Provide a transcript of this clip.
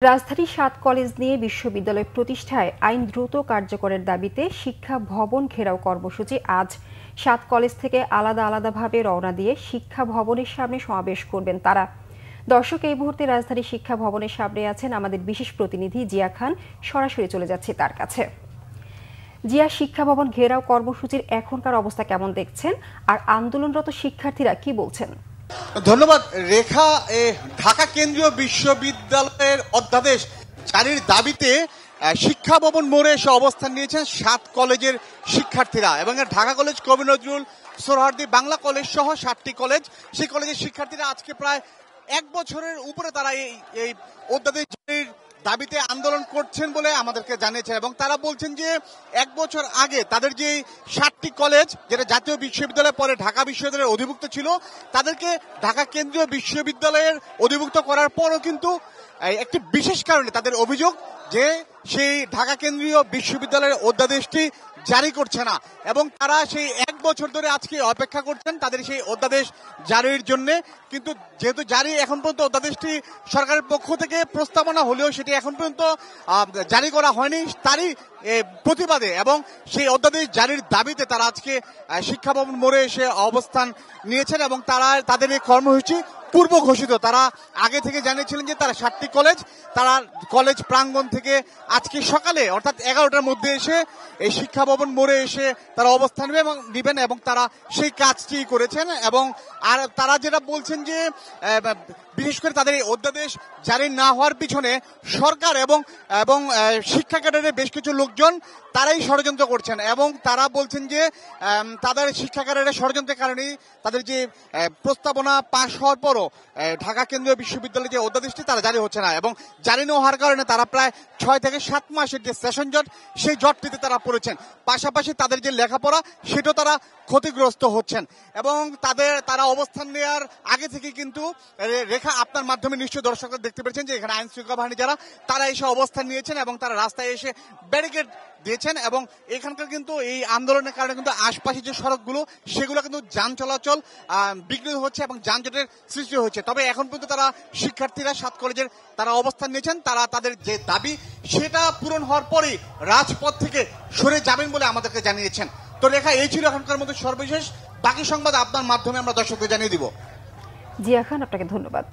রাজধানীর ৭ কলেজ নিয়ে বিশ্ববিদ্যালয় প্রতিষ্ঠায় আইন দ্রুত কার্যকরের দাবিতে শিক্ষা ভবন ঘেরাও কর্মসূচি আজ ৭ কলেজ থেকে আলাদাভাবে রওনা দিয়ে শিক্ষা ভবনের সামনে সমাবেশ করবেন তারা। দর্শক, এই মুহূর্তে রাজধানীর শিক্ষা ভবনের সামনে আছেন আমাদের বিশেষ প্রতিনিধি জিয়া খান। সরাসরি চলে যাচ্ছে তার কাছে। জিয়া, শিক্ষা ভবন ঘেরাও কর্মসূচির এখনকার অবস্থা কেমন দেখছেন, আর আন্দোলনরত শিক্ষার্থীরা কি বলছেন? ধন্যবাদ রেখা। ঢাকা কেন্দ্রীয় বিশ্ববিদ্যালয়ের অধ্যাদেশ জারির দাবিতে শিক্ষা ভবন মোড়ে এসে অবস্থান নিয়েছেন ৭ কলেজের শিক্ষার্থীরা এবং ঢাকা কলেজ, কবি নজরুল, সোহরাওয়ার্দী বাংলা কলেজ সহ ৭টি কলেজ, সেই কলেজের শিক্ষার্থীরা আজকে প্রায় ১ বছরের উপরে তারা এই অধ্যাদেশ জারির দাবিতে আন্দোলন করছেন বলে আমাদেরকে জানিয়েছেন এবং তারা বলছেন যে ১ বছর আগে তাদের যে ৭টি কলেজ, যেটা জাতীয় বিশ্ববিদ্যালয় পরে ঢাকা বিশ্ববিদ্যালয়ের অধিভুক্ত ছিল, তাদেরকে ঢাকা কেন্দ্রীয় বিশ্ববিদ্যালয়ের অধিভুক্ত করার পরও কিন্তু একটি বিশেষ কারণে তাদের অভিযোগ যে সেই ঢাকা কেন্দ্রীয় বিশ্ববিদ্যালয়ের অধ্যাদেশটি জারি করছে না এবং তারা সেই ১ বছর ধরে আজকে অপেক্ষা করছেন তাদের সেই অধ্যাদেশ জারির জন্য। কিন্তু যেহেতু জারি এখন পর্যন্ত অধ্যাদেশটি সরকারের পক্ষ থেকে প্রস্তাবনা হলেও সেটি এখন পর্যন্ত জারি করা হয়নি, তারই প্রতিবাদে এবং সেই অধ্যাদেশ জারির দাবিতে তারা আজকে শিক্ষা ভবন মোড়ে এসে অবস্থান নিয়েছেন এবং তাদের এই কর্মসূচি পূর্ব ঘোষিত। তারা আগে থেকে জানিয়েছিলেন যে তারা ৭টি কলেজ, তারা কলেজ প্রাঙ্গণ থেকে আজকে সকালে অর্থাৎ ১১টার মধ্যে এসে এই শিক্ষা ভবন মোড়ে এসে তারা অবস্থান নেবেন এবং তারা সেই কাজটি করেছেন। এবং আর তারা যেটা বলছেন যে বিশেষ করে তাদের এই অধ্যাদেশ জারি না হওয়ার পিছনে সরকার এবং শিক্ষা ক্যাডারের বেশ কিছু লোকজন তারাই ষড়যন্ত্র করছেন এবং তারা বলছেন যে তাদের শিক্ষা ক্যাডারের ষড়যন্ত্রের কারণেই তাদের যে প্রস্তাবনা পাশ হওয়ার পরও ঢাকা কেন্দ্রীয় বিশ্ববিদ্যালয়ের যে অধ্যাদেশটি তারা জারি হচ্ছে না এবং জারি না হওয়ার কারণে তারা প্রায় ৬ থেকে ৭ মাসের যে সেশন জট, সেই জটটিতে তারা পড়েছেন। পাশাপাশি তাদের যে লেখাপড়া সেটাও তারা ক্ষতিগ্রস্ত হচ্ছেন এবং তারা অবস্থান নেওয়ার আগে থেকে কিন্তু রেখা, আপনার মাধ্যমে নিশ্চয়ই দর্শকরা দেখতে পেরেছেন যে এখানে আইন শৃঙ্খলা বাহিনী যারা তারা এসে অবস্থান নিয়েছেন এবং তারা রাস্তায় এসে ব্যারিকেড দিয়েছেন এবং এখানকার কিন্তু এই আন্দোলনের কারণে কিন্তু আশপাশের যে সড়কগুলো সেগুলো কিন্তু যান চলাচল বিঘ্নিত হচ্ছে এবং যানজটের সৃষ্টি হচ্ছে। তবে এখন পর্যন্ত তারা শিক্ষার্থীরা ৭ কলেজের তারা অবস্থান নিয়েছেন, তারা তাদের যে দাবি সেটা পূরণ হওয়ার পরেই রাজপথ থেকে সরে যাবেন বলে আমাদেরকে জানিয়েছেন। তো রেখা, এই ছিল এখনকার মধ্যে সর্বশেষ। বাকি সংবাদ আপনার মাধ্যমে আমরা দর্শকদের জানিয়ে দিব। জিয়া খান, আপনাকে ধন্যবাদ।